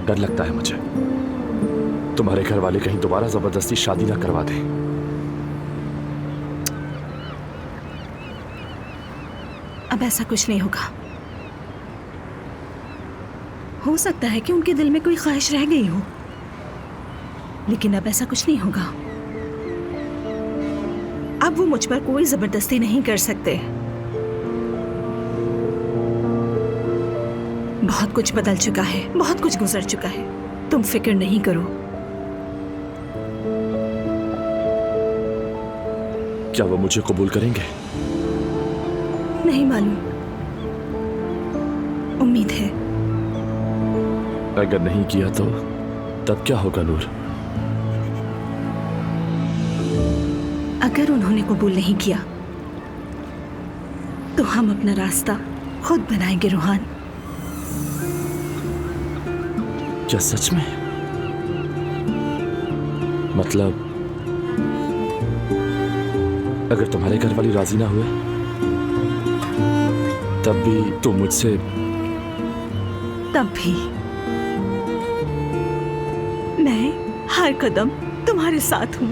डर लगता है मुझे तुम्हारे घर वाले कहीं दोबारा जबरदस्ती शादी ना करवा दें। अब ऐसा कुछ नहीं होगा। हो सकता है कि उनके दिल में कोई ख्वाहिश रह गई हो, लेकिन अब ऐसा कुछ नहीं होगा। अब वो मुझ पर कोई जबरदस्ती नहीं कर सकते। बहुत कुछ बदल चुका है, बहुत कुछ गुजर चुका है। तुम फिक्र नहीं करो। क्या वो मुझे कबूल करेंगे? नहीं मालूम, उम्मीद है। अगर नहीं किया तो तब क्या होगा नूर? अगर उन्होंने कबूल नहीं किया तो हम अपना रास्ता खुद बनाएंगे रोहान। क्या सच में? मतलब अगर तुम्हारे घर वाली राजी ना हुए तब भी तुम मुझसे? तब भी मैं हर कदम तुम्हारे साथ हूं।